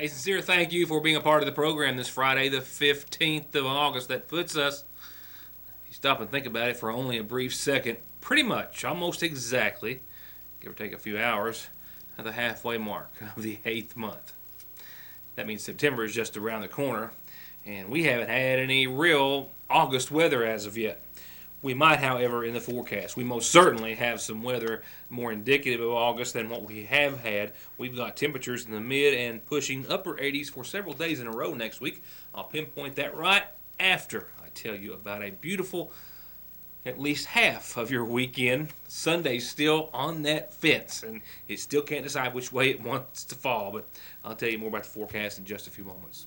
A sincere thank you for being a part of the program this Friday, the 15th of August. That puts us, if you stop and think about it for only a brief second, pretty much, almost exactly, give or take a few hours, at the halfway mark of the 8th month. That means September is just around the corner, and we haven't had any real August weather as of yet. We might, however, in the forecast. We most certainly have some weather more indicative of August than what we have had. We've got temperatures in the mid and pushing upper 80s for several days in a row next week. I'll pinpoint that right after I tell you about a beautiful, at least half of your weekend. Sunday's still on that fence, and it still can't decide which way it wants to fall, but I'll tell you more about the forecast in just a few moments.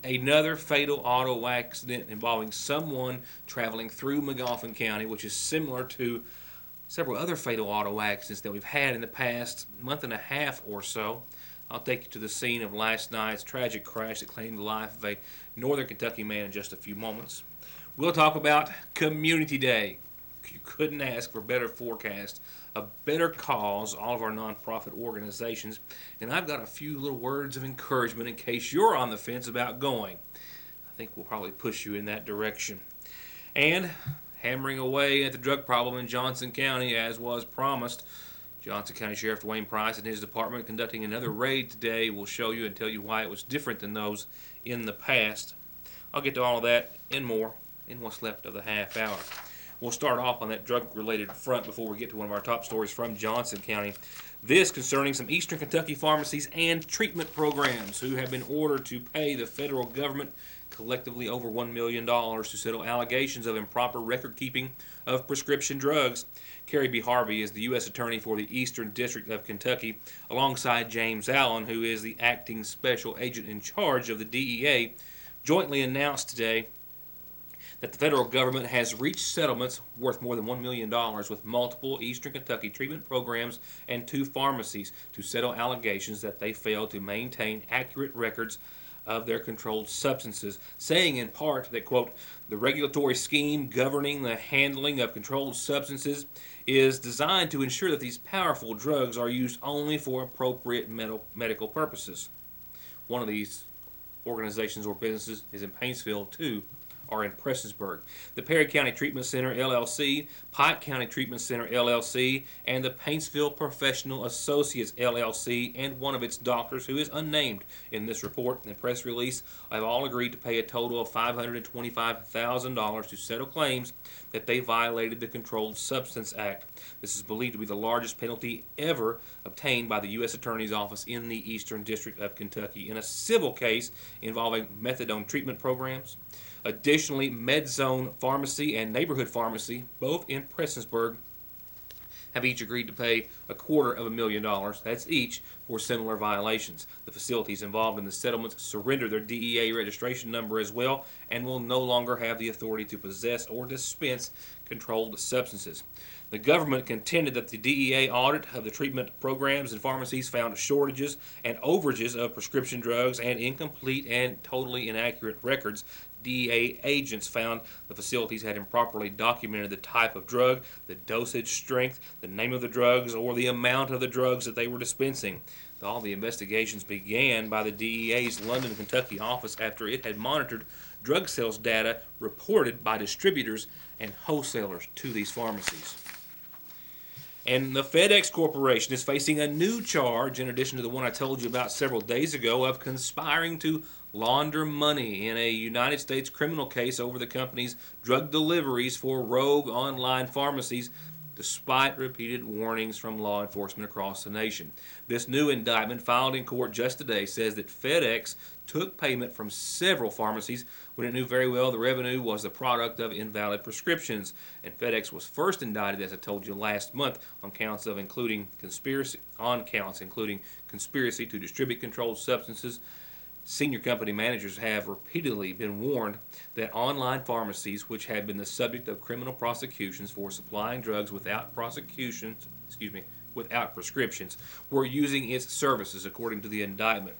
Another fatal auto accident involving someone traveling through Magoffin County, which is similar to several other fatal auto accidents that we've had in the past month and a half or so. I'll take you to the scene of last night's tragic crash that claimed the life of a Northern Kentucky man in just a few moments. We'll talk about Community Day. You couldn't ask for a better forecast, a better cause, all of our nonprofit organizations. And I've got a few little words of encouragement in case you're on the fence about going. I think we'll probably push you in that direction. And hammering away at the drug problem in Johnson County, as was promised. Johnson County Sheriff Dwayne Price and his department conducting another raid today. Will show you and tell you why it was different than those in the past. I'll get to all of that and more in what's left of the half hour. We'll start off on that drug-related front before we get to one of our top stories from Johnson County. This concerning some Eastern Kentucky pharmacies and treatment programs who have been ordered to pay the federal government collectively over $1 million to settle allegations of improper record-keeping of prescription drugs. Carrie B. Harvey is the U.S. Attorney for the Eastern District of Kentucky, alongside James Allen, who is the acting special agent in charge of the DEA, jointly announced today that the federal government has reached settlements worth more than $1 million with multiple Eastern Kentucky treatment programs and 2 pharmacies to settle allegations that they failed to maintain accurate records of their controlled substances, saying in part that, quote, the regulatory scheme governing the handling of controlled substances is designed to ensure that these powerful drugs are used only for appropriate medical purposes. One of these organizations or businesses is in Paintsville, too, are in Prestonsburg. The Perry County Treatment Center, LLC, Pike County Treatment Center, LLC, and the Paintsville Professional Associates, LLC, and one of its doctors, who is unnamed in this report and press release, have all agreed to pay a total of $525,000 to settle claims that they violated the Controlled Substance Act. This is believed to be the largest penalty ever obtained by the U.S. Attorney's Office in the Eastern District of Kentucky in a civil case involving methadone treatment programs. Additionally, MedZone Pharmacy and Neighborhood Pharmacy, both in Prestonsburg, have each agreed to pay $250,000, that's each, for similar violations. The facilities involved in the settlements surrender their DEA registration number as well and will no longer have the authority to possess or dispense controlled substances. The government contended that the DEA audit of the treatment programs and pharmacies found shortages and overages of prescription drugs and incomplete and totally inaccurate records. DEA agents found the facilities had improperly documented the type of drug, the dosage strength, the name of the drugs, or the amount of the drugs that they were dispensing. All the investigations began by the DEA's London, Kentucky office after it had monitored drug sales data reported by distributors and wholesalers to these pharmacies. And the FedEx Corporation is facing a new charge, in addition to the one I told you about several days ago, of conspiring to launder money in a United States criminal case over the company's drug deliveries for rogue online pharmacies, despite repeated warnings from law enforcement across the nation. This new indictment filed in court just today says that FedEx took payment from several pharmacies when it knew very well the revenue was the product of invalid prescriptions. And FedEx was first indicted, as I told you last month, on counts including conspiracy to distribute controlled substances. Senior company managers have repeatedly been warned that online pharmacies, which had been the subject of criminal prosecutions for supplying drugs without prescriptions, were using its services, according to the indictment,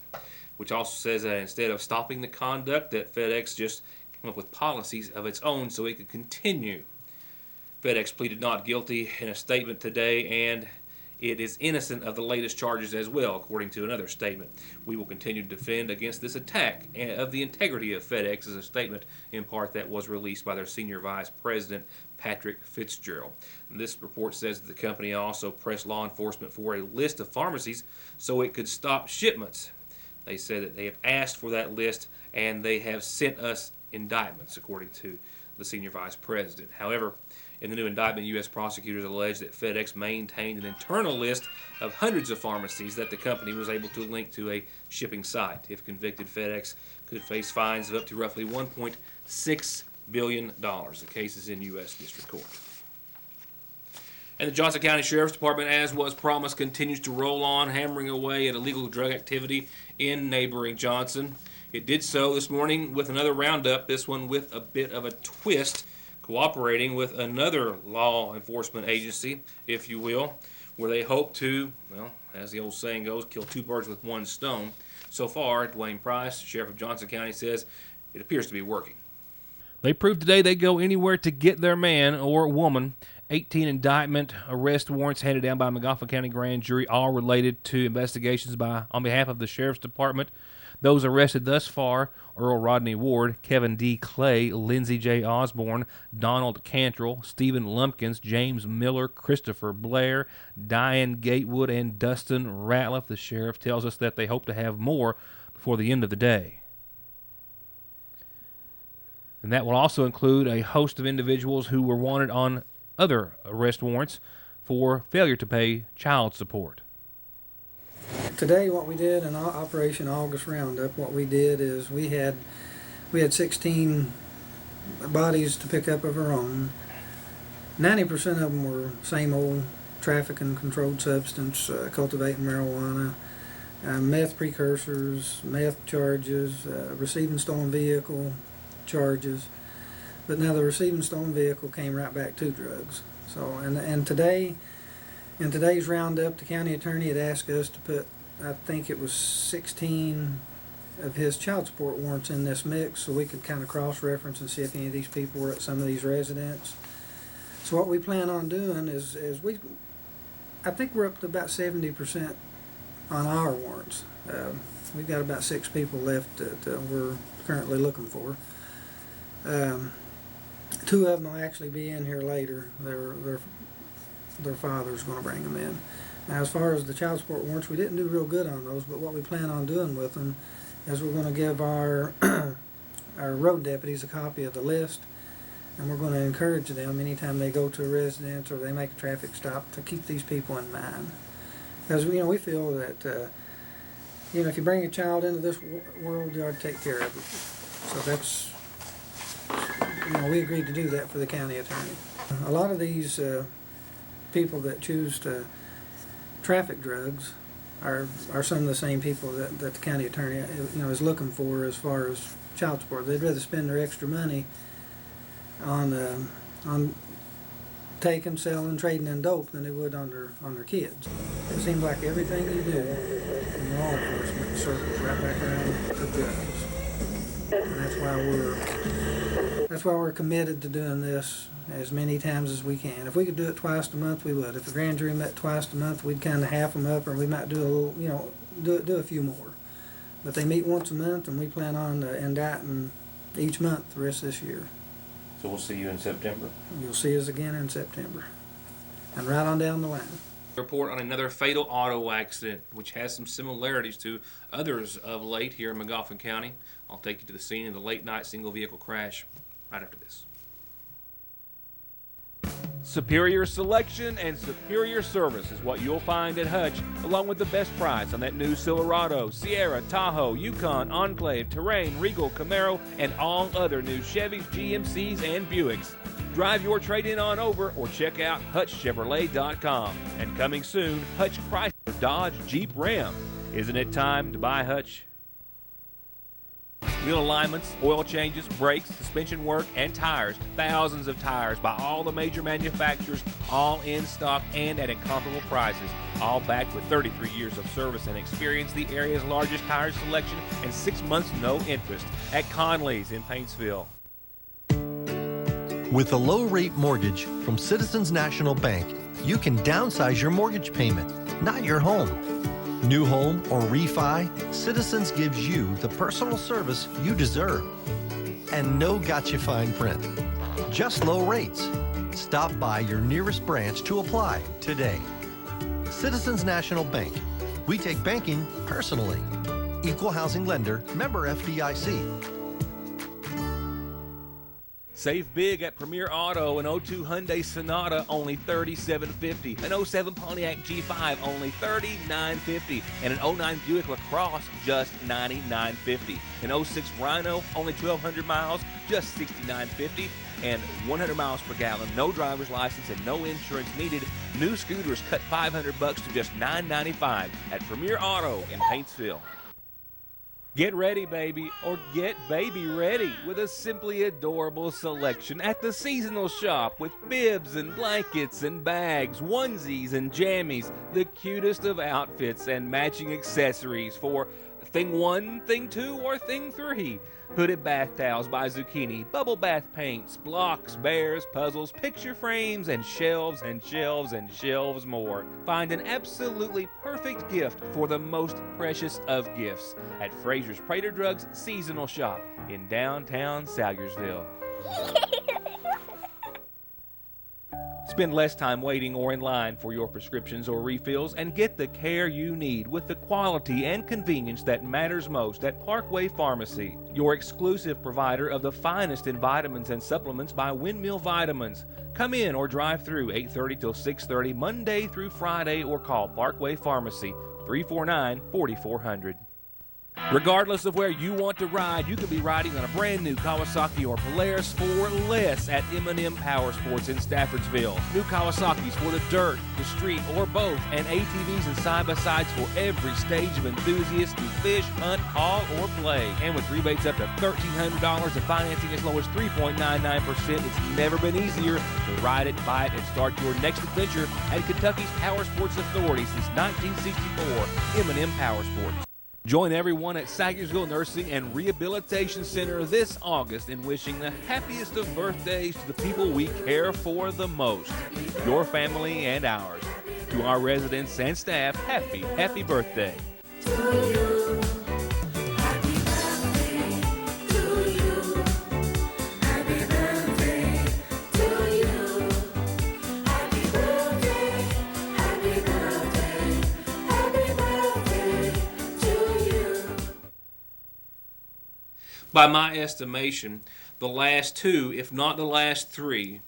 which also says that instead of stopping the conduct, that FedEx just came up with policies of its own so it could continue. FedEx pleaded not guilty in a statement today, and it is innocent of the latest charges as well, according to another statement. We will continue to defend against this attack of the integrity of FedEx, is a statement in part that was released by their senior vice president, Patrick Fitzgerald. And this report says that the company also pressed law enforcement for a list of pharmacies so it could stop shipments. They said that they have asked for that list and they have sent us indictments, according to the senior vice president. However, in the new indictment, U.S. prosecutors allege that FedEx maintained an internal list of hundreds of pharmacies that the company was able to link to a shipping site. If convicted, FedEx could face fines of up to roughly $1.6 billion. The case is in U.S. District Court. And the Johnson County Sheriff's Department, as was promised, continues to roll on, hammering away at illegal drug activity in neighboring Johnson. It did so this morning with another roundup, this one with a bit of a twist, cooperating with another law enforcement agency, if you will, where they hope to, well, as the old saying goes, kill two birds with one stone. So far, Dwayne Price, Sheriff of Johnson County, says it appears to be working. They proved today they'd go anywhere to get their man or woman. 18 indictment arrest warrants handed down by McGoffin County Grand Jury, all related to investigations on behalf of the Sheriff's Department. Those arrested thus far: Earl Rodney Ward, Kevin D. Clay, Lindsey J. Osborne, Donald Cantrell, Stephen Lumpkins, James Miller, Christopher Blair, Diane Gatewood, and Dustin Ratliff. The sheriff tells us that they hope to have more before the end of the day. And that will also include a host of individuals who were wanted on other arrest warrants for failure to pay child support. Today, what we did in Operation August Roundup, what we did is we had 16 bodies to pick up of our own. 90% of them were same old trafficking controlled substance, cultivating marijuana, meth precursors, meth charges, receiving stolen vehicle charges. But now the receiving stolen vehicle came right back to drugs. So, and today, in today's roundup, the county attorney had asked us to put, I think it was 16 of his child support warrants in this mix, so we could kind of cross-reference and see if any of these people were at some of these residents. So what we plan on doing is I think we're up to about 70% on our warrants. We've got about 6 people left that we're currently looking for. 2 of them will actually be in here later. Their father's going to bring them in. Now, as far as the child support warrants, we didn't do real good on those, but what we plan on doing with them is we're going to give our our road deputies a copy of the list, and we're going to encourage them anytime they go to a residence or they make a traffic stop to keep these people in mind. Because, we feel that, if you bring a child into this world, you ought to take care of it. So that's, we agreed to do that for the county attorney. A lot of these people that choose to traffic drugs are some of the same people that the county attorney is looking for as far as child support. They'd rather spend their extra money on taking, selling, trading in dope than they would on their kids. It seems like everything you do in law enforcement circles right back around to drugs. And that's why we're committed to doing this as many times as we can. If we could do it twice a month, we would. If the grand jury met twice a month, we'd kind of half them up, or we might do a little, do a few more. But they meet once a month, and we plan on indicting each month the rest of this year. So we'll see you in September. You'll see us again in September, and right on down the line. Report on another fatal auto accident, which has some similarities to others of late here in McGoffin County. I'll take you to the scene of the late-night single-vehicle crash right after this. Superior selection and superior service is what you'll find at Hutch, along with the best price on that new Silverado, Sierra, Tahoe, Yukon, Enclave, Terrain, Regal, Camaro, and all other new Chevys, GMCs, and Buicks. Drive your trade-in on over or check out HutchChevrolet.com. And coming soon, Hutch Chrysler, Dodge, Jeep, Ram. Isn't it time to buy Hutch? Wheel alignments, oil changes, brakes, suspension work, and tires. Thousands of tires by all the major manufacturers, all in stock and at incomparable prices. All backed with 33 years of service and experience, the area's largest tire selection, and 6 months no interest at Conley's in Paintsville. With a low-rate mortgage from Citizens National Bank, You can downsize your mortgage payment, not your home. New home or refi, Citizens gives you the personal service you deserve. And no gotcha fine print. Just low rates. Stop by your nearest branch to apply today. Citizens National Bank. We take banking personally. Equal housing lender, member FDIC. Save big at Premier Auto, an 02 Hyundai Sonata, only $37.50. An 07 Pontiac G5, only $39.50. And an 09 Buick LaCrosse, just $99.50. An 06 Rhino, only 1,200 miles, just $69.50. And 100 miles per gallon, no driver's license, and no insurance needed. New scooters cut $500 to just $9.95 at Premier Auto in Paintsville. Get ready, baby, or get baby ready with a simply adorable selection at the seasonal shop with bibs and blankets and bags, onesies and jammies, the cutest of outfits and matching accessories for Thing 1, Thing 2, or Thing 3. Hooded bath towels by Zucchini, bubble bath paints, blocks, bears, puzzles, picture frames, and shelves and shelves and shelves more. Find an absolutely perfect gift for the most precious of gifts at Fraser's Prater Drugs Seasonal Shop in downtown Salyersville. Spend less time waiting or in line for your prescriptions or refills and get the care you need with the quality and convenience that matters most at Parkway Pharmacy, your exclusive provider of the finest in vitamins and supplements by Windmill Vitamins. Come in or drive through 8:30 till 6:30 Monday through Friday or call Parkway Pharmacy 349-4400. Regardless of where you want to ride, you could be riding on a brand new Kawasaki or Polaris for less at M&M Power Sports in Staffordsville. New Kawasaki's for the dirt, the street, or both, and ATVs and side-by-sides for every stage of enthusiasts to fish, hunt, haul, or play. And with rebates up to $1,300 and financing as low as 3.99%, it's never been easier to ride it, buy it, and start your next adventure at Kentucky's Power Sports Authority since 1964, M&M Power Sports. Join everyone at Sagersville Nursing and Rehabilitation Center this August in wishing the happiest of birthdays to the people we care for the most, your family and ours. To our residents and staff, happy birthday. To you. Happy birthday to you. Happy birthday to you. Happy birthday, happy birthday, happy birthday to you. By my estimation, the last two, if not the last three,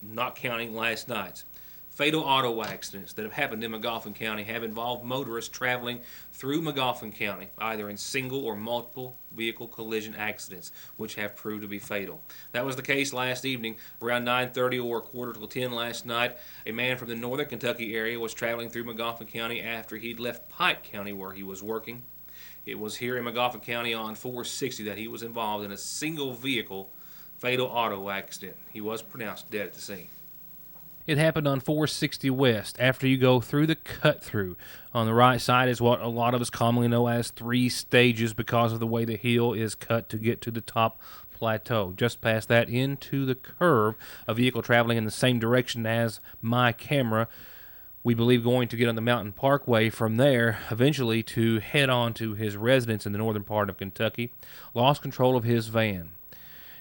not counting last night's, fatal auto accidents that have happened in Magoffin County have involved motorists traveling through Magoffin County, either in single or multiple vehicle collision accidents, which have proved to be fatal. That was the case last evening, around 9:30 or 9:45 last night. A man from the northern Kentucky area was traveling through Magoffin County after he'd left Pike County where he was working. It was here in Magoffin County on 460 that he was involved in a single vehicle fatal auto accident. He was pronounced dead at the scene. It happened on 460 West after you go through the cut-through. On the right side is what a lot of us commonly know as 3 stages because of the way the hill is cut to get to the top plateau. Just past that into the curve, a vehicle traveling in the same direction as my camera, we believe going to get on the mountain parkway from there, eventually to head on to his residence in the northern part of Kentucky, lost control of his van.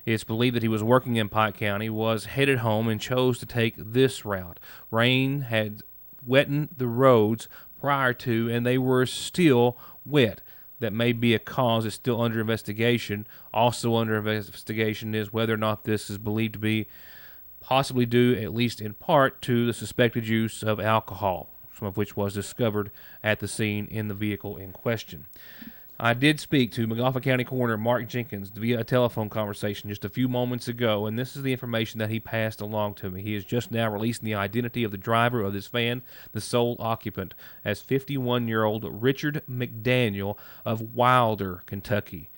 It's believed that he was working in Pike County, was headed home, and chose to take this route. Rain had wetted the roads prior to, and they were still wet. That may be a cause. It's still under investigation. Also under investigation is whether or not this is believed to be possibly due, at least in part, to the suspected use of alcohol, some of which was discovered at the scene in the vehicle in question. I did speak to Magoffin County Coroner Mark Jenkins via a telephone conversation just a few moments ago, and this is the information that he passed along to me. He is just now releasing the identity of the driver of this van, the sole occupant, as 51-year-old Richard McDaniel of Wilder, Kentucky.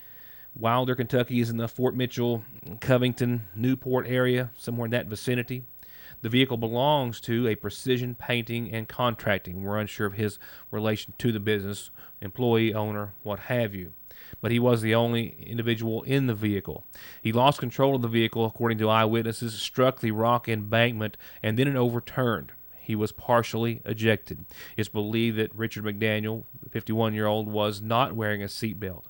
Wilder, Kentucky is in the Fort Mitchell, Covington, Newport area, somewhere in that vicinity. The vehicle belongs to a Precision Painting and Contracting. We're unsure of his relation to the business, employee, owner, what have you. But he was the only individual in the vehicle. He lost control of the vehicle, according to eyewitnesses, struck the rock embankment, and then it overturned. he was partially ejected. It's believed that Richard McDaniel, the 51-year-old, was not wearing a seatbelt.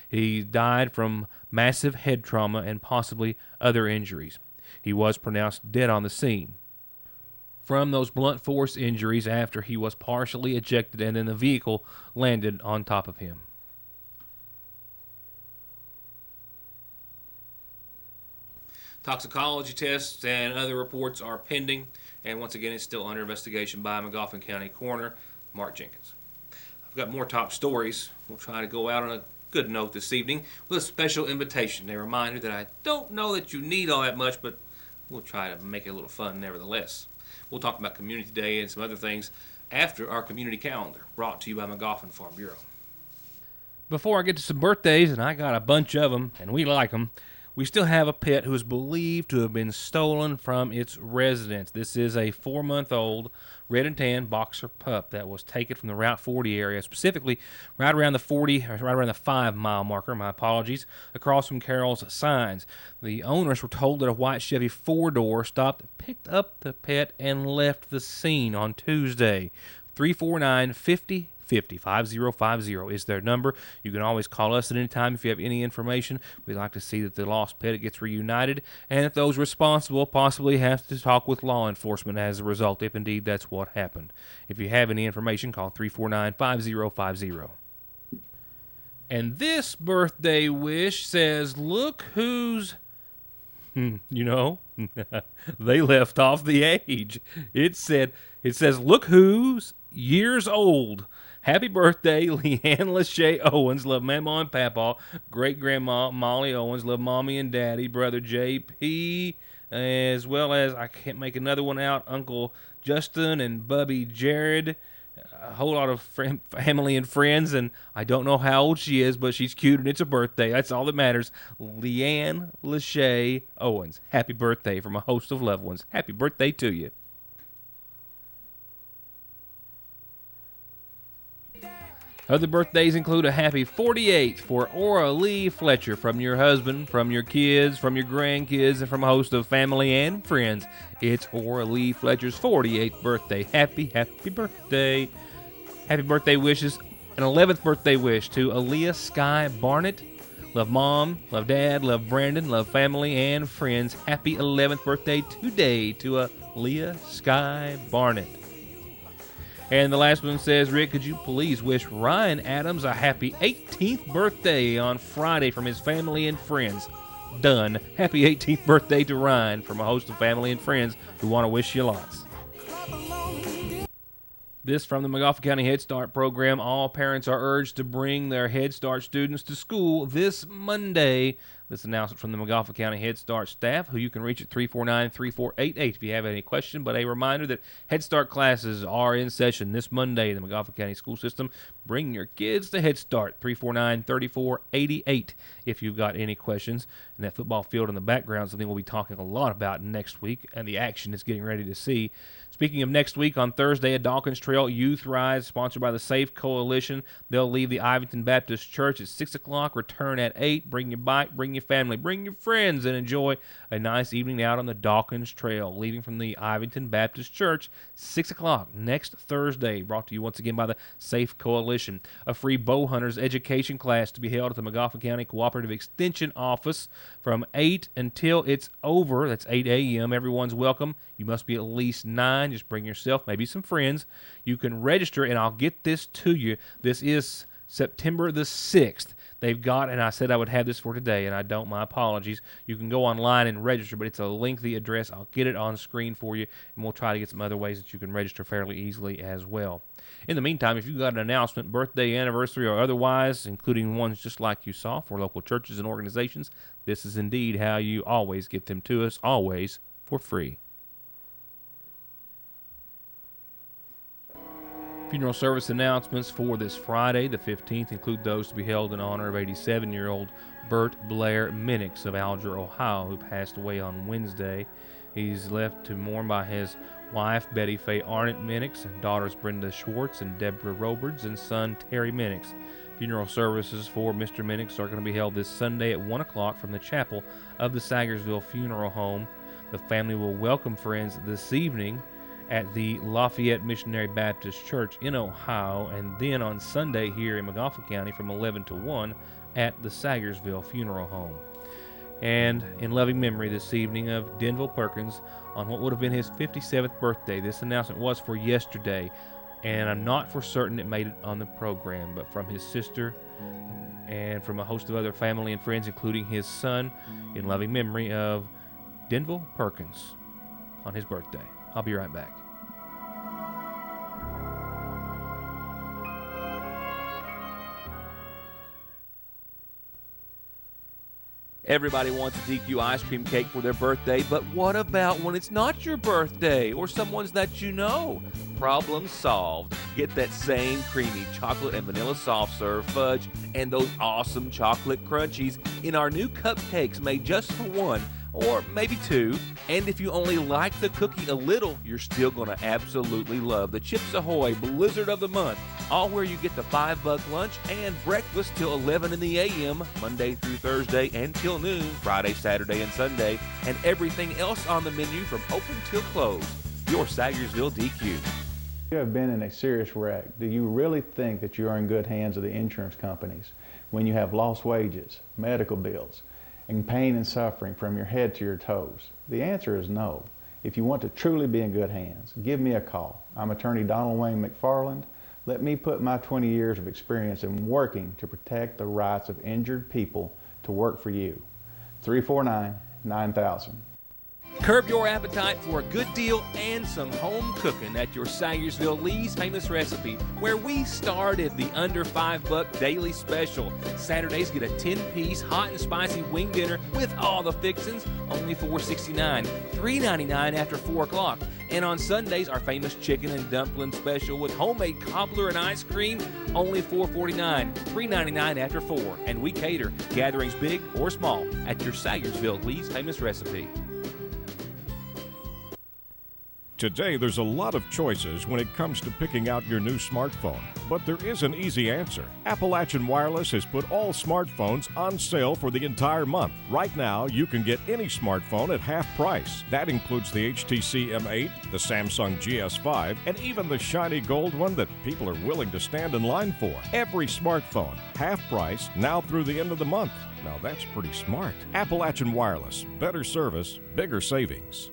He died from massive head trauma and possibly other injuries. He was pronounced dead on the scene from those blunt force injuries after he was partially ejected and then the vehicle landed on top of him. Toxicology tests and other reports are pending, and once again, it's still under investigation by Magoffin County Coroner Mark Jenkins. I've got more top stories. We'll try to go out on a good note this evening with a special invitation. A reminder that I don't know that you need all that much, but we'll try to make it a little fun nevertheless. We'll talk about Community Day and some other things after our community calendar, brought to you by Magoffin Farm Bureau. Before I get to some birthdays, and I got a bunch of them, and we like them, we still have a pet who is believed to have been stolen from its residence. This is a 4-month-old red and tan boxer pup that was taken from the Route 40 area, specifically right around the 5-mile marker, my apologies, across from Carroll's Signs. The owners were told that a white Chevy 4-door stopped, picked up the pet, and left the scene on Tuesday. 349-5050 5050 is their number. You can always call us at any time if you have any information. We'd like to see that the lost pet gets reunited, and if those responsible possibly have to talk with law enforcement as a result, if indeed that's what happened. If you have any information, call 349-5050. And this birthday wish says, look who's, they left off the age. It says, look who's years old. Happy birthday, Leanne Lachey Owens. Love Mama and Papa. Great-grandma Molly Owens. Love Mommy and Daddy. Brother JP. As well as, I can't make another one out, Uncle Justin and Bubby Jared. A whole lot of family and friends, and I don't know how old she is, but she's cute and it's a birthday. That's all that matters. Leanne Lachey Owens. Happy birthday from a host of loved ones. Happy birthday to you. Other birthdays include a happy 48th for Aura Lee Fletcher, from your husband, from your kids, from your grandkids, and from a host of family and friends. It's Aura Lee Fletcher's 48th birthday. Happy birthday. Happy birthday wishes. An 11th birthday wish to Aaliyah Sky Barnett. Love Mom, love Dad, love Brandon, love family and friends. Happy 11th birthday today to Aaliyah Sky Barnett. And the last one says, Rick, could you please wish Ryan Adams a happy 18th birthday on Friday from his family and friends? Done. Happy 18th birthday to Ryan from a host of family and friends who want to wish you lots. This from the Magoffin County Head Start program. All parents are urged to bring their Head Start students to school this Monday. This announcement from the Magoffin County Head Start staff, who you can reach at 349-3488 if you have any question. But a reminder that Head Start classes are in session this Monday in the Magoffin County School System. Bring your kids to Head Start, 349-3488 if you've got any questions. And that football field in the background is something we'll be talking a lot about next week, and the action is getting ready to see. Speaking of next week, on Thursday, a Dawkins Trail Youth Ride sponsored by the Safe Coalition. They'll leave the Ivington Baptist Church at 6 o'clock, return at 8. Bring your bike, bring your family, bring your friends, and enjoy a nice evening out on the Dawkins Trail. Leaving from the Ivington Baptist Church, 6 o'clock next Thursday. Brought to you once again by the Safe Coalition. A free bow hunters education class to be held at the Magoffin County Cooperative Extension Office from 8 until it's over. That's 8 a.m. Everyone's welcome. You must be at least 9. Just bring yourself, maybe some friends. You can register, and I'll get this to you. This is September the 6th. They've got, and I said I would have this for today, and I don't. My apologies. You can go online and register, but it's a lengthy address. I'll get it on screen for you, and we'll try to get some other ways that you can register fairly easily as well. In the meantime, if you've got an announcement, birthday, anniversary, or otherwise, including ones just like you saw for local churches and organizations, this is indeed how you always get them to us, always for free. Funeral service announcements for this Friday, the 15th, include those to be held in honor of 87-year-old Bert Blair Minix of Alger, Ohio, who passed away on Wednesday. He's left to mourn by his wife, Betty Faye Arnott Minix, and daughters Brenda Schwartz and Deborah Roberts, and son Terry Minix. Funeral services for Mr. Minix are going to be held this Sunday at 1 o'clock from the chapel of the Sagersville Funeral Home. The family will welcome friends this evening at the Lafayette Missionary Baptist Church in Ohio, and then on Sunday here in McGoffin County from 11 to 1 at the Sagersville Funeral Home. And in loving memory this evening of Denville Perkins on what would have been his 57th birthday. This announcement was for yesterday, and I'm not for certain it made it on the program, but from his sister and from a host of other family and friends, including his son, in loving memory of Denville Perkins on his birthday. I'll be right back. Everybody wants a DQ ice cream cake for their birthday, but what about when it's not your birthday or someone's that you know? Problem solved. Get that same creamy chocolate and vanilla soft serve fudge and those awesome chocolate crunchies in our new cupcakes made just for one, or maybe two. And if you only like the cookie a little, you're still going to absolutely love the Chips Ahoy Blizzard of the Month, all where you get the $5 lunch and breakfast till 11 in the a.m., Monday through Thursday, and till noon, Friday, Saturday, and Sunday, and everything else on the menu from open till close. Your Sagersville DQ. You have been in a serious wreck. Do you really think that you are in good hands of the insurance companies when you have lost wages, medical bills, and pain and suffering from your head to your toes? The answer is no. If you want to truly be in good hands, give me a call. I'm attorney Donald Wayne McFarland. Let me put my 20 years of experience in working to protect the rights of injured people to work for you. 349-9000. Curb your appetite for a good deal and some home cooking at your Sagersville Lee's Famous Recipe, where we started the under $5 daily special. Saturdays get a 10-piece hot and spicy wing dinner with all the fixins, only $4.69, $3.99 after 4 o'clock. And on Sundays, our famous chicken and dumpling special with homemade cobbler and ice cream, only $4.49, $3.99 after 4. And we cater gatherings big or small at your Sagersville Lee's Famous Recipe. Today, there's a lot of choices when it comes to picking out your new smartphone, but there is an easy answer. Appalachian Wireless has put all smartphones on sale for the entire month. Right now, you can get any smartphone at half price. That includes the HTC M8, the Samsung GS5, and even the shiny gold one that people are willing to stand in line for. Every smartphone, half price, now through the end of the month. Now that's pretty smart. Appalachian Wireless, better service, bigger savings.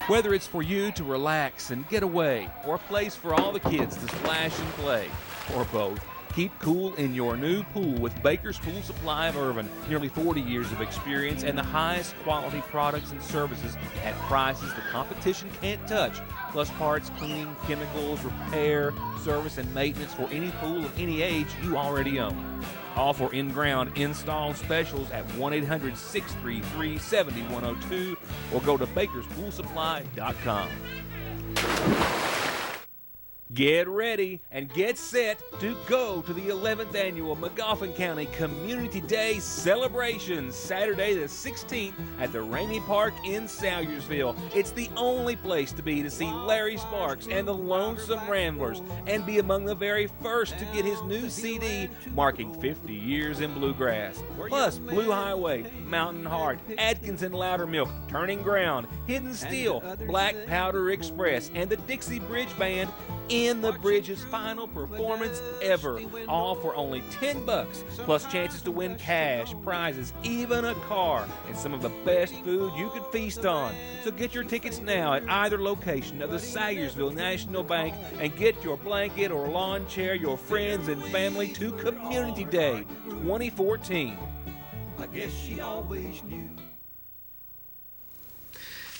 Whether it's for you to relax and get away, or a place for all the kids to splash and play, or both, keep cool in your new pool with Baker's Pool Supply of Irvin. Nearly 40 years of experience and the highest quality products and services at prices the competition can't touch. Plus parts, cleaning, chemicals, repair, service, and maintenance for any pool of any age you already own. All for in-ground install specials at 1-800-633-7102 or go to bakerspoolsupply.com. Get ready and get set to go to the 11th Annual McGoffin County Community Day Celebration, Saturday the 16th at the Ramey Park in Salyersville. It's the only place to be to see Larry Sparks and the Lonesome Ramblers and be among the very first to get his new CD marking 50 years in bluegrass. Plus, Blue Highway, Mountain Heart, Atkinson Loudermilk, Turning Ground, Hidden Steel, Black Powder Express, and the Dixie Bridge Band in the Bridge's final performance ever, all for only $10, plus chances to win cash, prizes, even a car, and some of the best food you could feast on. So get your tickets now at either location of the Sagersville National Bank and get your blanket or lawn chair, your friends and family to Community Day 2014. I guess she always knew.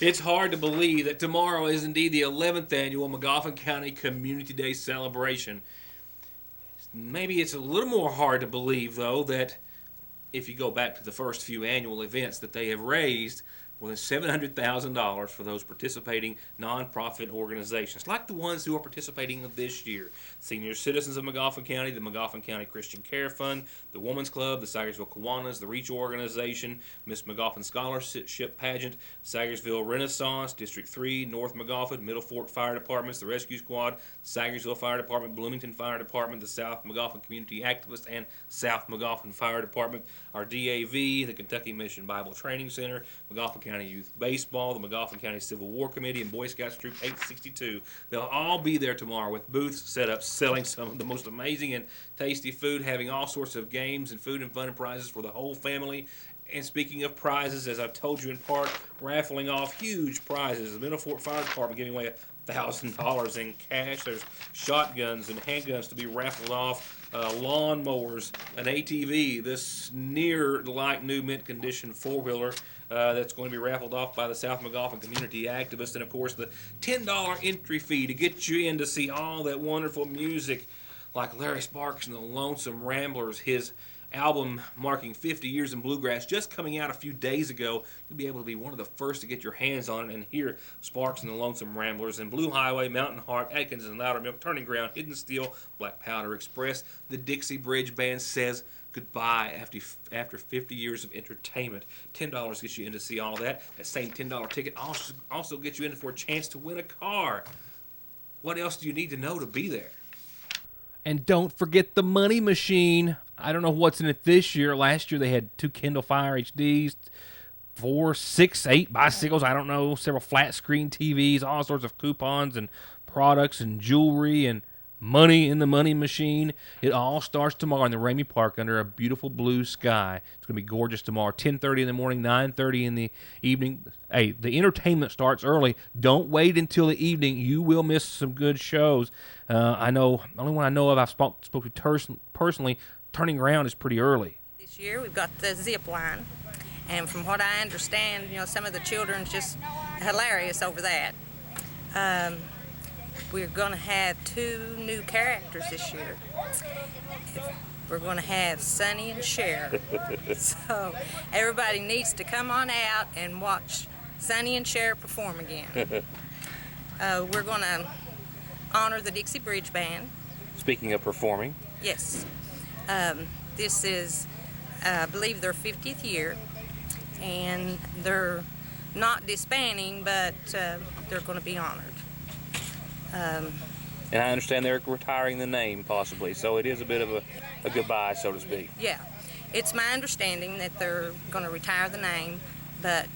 It's hard to believe that tomorrow is indeed the 11th Annual McGoffin County Community Day Celebration. Maybe it's a little more hard to believe, though, that if you go back to the first few annual events, that they have raised more than $700,000 for those participating nonprofit organizations, like the ones who are participating this year. Senior Citizens of McGoffin County, the McGoffin County Christian Care Fund, the Women's Club, the Sagersville Kiwanis, the Reach Organization, Miss McGoffin Scholarship Pageant, Sagersville Renaissance, District 3, North McGoffin, Middle Fork Fire Departments, the Rescue Squad, Sagersville Fire Department, Bloomington Fire Department, the South McGoffin Community Activists, and South McGoffin Fire Department, our DAV, the Kentucky Mission Bible Training Center, McGoffin County County Youth Baseball, the McGoffin County Civil War Committee, and Boy Scouts Troop 862. They'll all be there tomorrow with booths set up, selling some of the most amazing and tasty food, having all sorts of games and food and fun and prizes for the whole family. And speaking of prizes, as I've told you in part, raffling off huge prizes. The Middle Fort Fire Department giving away $1,000 in cash. There's shotguns and handguns to be raffled off, lawnmowers, an ATV, this near like new mint condition four-wheeler that's going to be raffled off by the South McGoffin community activists, and of course the $10 entry fee to get you in to see all that wonderful music like Larry Sparks and the Lonesome Ramblers. His album marking 50 years in bluegrass just coming out a few days ago. You'll be able to be one of the first to get your hands on it and hear Sparks and the Lonesome Ramblers and Blue Highway, Mountain Heart, Atkins and Loudermilk, Turning Ground, Hidden Steel, Black Powder Express. The Dixie Bridge Band says goodbye after 50 years of entertainment. $10 gets you in to see all that. That same $10 ticket also gets you in for a chance to win a car. What else do you need to know to be there? And don't forget the money machine. I don't know what's in it this year. Last year they had 2 Kindle Fire HDs, 4, 6, 8 bicycles, I don't know, several flat screen TVs, all sorts of coupons and products and jewelry and money in the money machine. It all starts tomorrow in the Ramey Park under a beautiful blue sky. It's going to be gorgeous tomorrow, 10:30 in the morning, 9:30 in the evening. Hey, the entertainment starts early. Don't wait until the evening. You will miss some good shows. I know, the only one I know of I've spoke to personally, Turning Around is pretty early. This year we've got the zip line, and from what I understand, some of the children's just hilarious over that. We're going to have 2 new characters this year. We're going to have Sonny and Cher. So everybody needs to come on out and watch Sonny and Cher perform again. We're going to honor the Dixie Bridge Band. Speaking of performing. Yes. This is, I believe, their 50th year, and they're not disbanding, but they're going to be honored. And I understand they're retiring the name, possibly, so it is a bit of a goodbye, so to speak. Yeah. It's my understanding that they're going to retire the name, but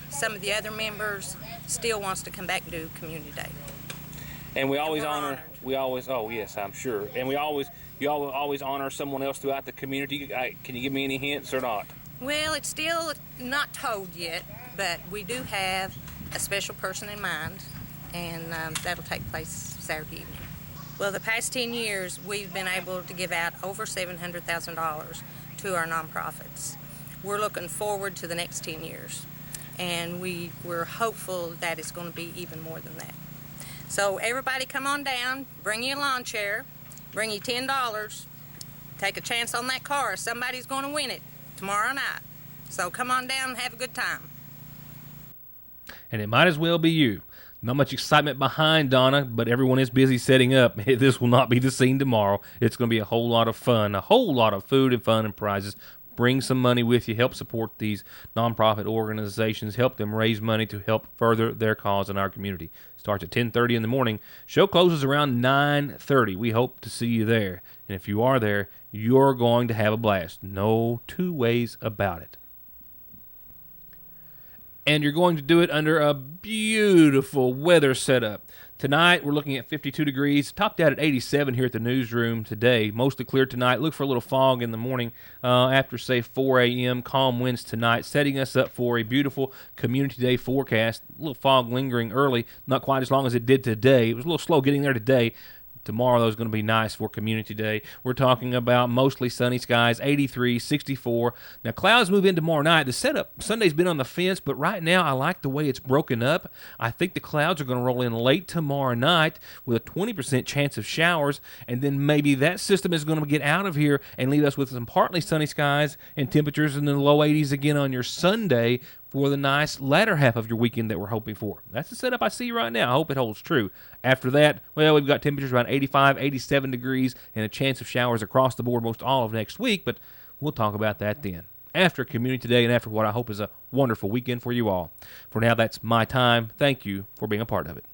some of the other members still wants to come back and do Community Day. And we always oh yes, I'm sure. And you always honor someone else throughout the community. Can you give me any hints or not? Well, it's still not told yet, but we do have a special person in mind, and that'll take place Saturday evening. Well, the past 10 years, we've been able to give out over $700,000 to our nonprofits. We're looking forward to the next 10 years, and we're hopeful that it's going to be even more than that. So everybody come on down, bring you a lawn chair, bring you $10, take a chance on that car. Somebody's going to win it tomorrow night. So come on down and have a good time. And it might as well be you. Not much excitement behind Donna, but everyone is busy setting up. This will not be the scene tomorrow. It's going to be a whole lot of fun, a whole lot of food and fun and prizes. Bring some money with you. Help support these nonprofit organizations. Help them raise money to help further their cause in our community. Starts at 10:30 in the morning. Show closes around 9:30. We hope to see you there. And if you are there, you're going to have a blast. No two ways about it. And you're going to do it under a beautiful weather setup. Tonight, we're looking at 52 degrees, topped out at 87 here at the newsroom today. Mostly clear tonight. Look for a little fog in the morning after, say, 4 a.m. Calm winds tonight, setting us up for a beautiful Community Day forecast. A little fog lingering early, not quite as long as it did today. It was a little slow getting there today. Tomorrow, though, is going to be nice for Community Day. We're talking about mostly sunny skies, 83, 64. Now, clouds move in tomorrow night. The setup Sunday's been on the fence, but right now I like the way it's broken up. I think the clouds are going to roll in late tomorrow night with a 20% chance of showers, and then maybe that system is going to get out of here and leave us with some partly sunny skies and temperatures in the low 80s again on your Sunday for the nice latter half of your weekend that we're hoping for. That's the setup I see right now. I hope it holds true. After that, well, we've got temperatures around 85, 87 degrees and a chance of showers across the board most all of next week, but we'll talk about that then. After Community Day and after what I hope is a wonderful weekend for you all. For now, that's my time. Thank you for being a part of it.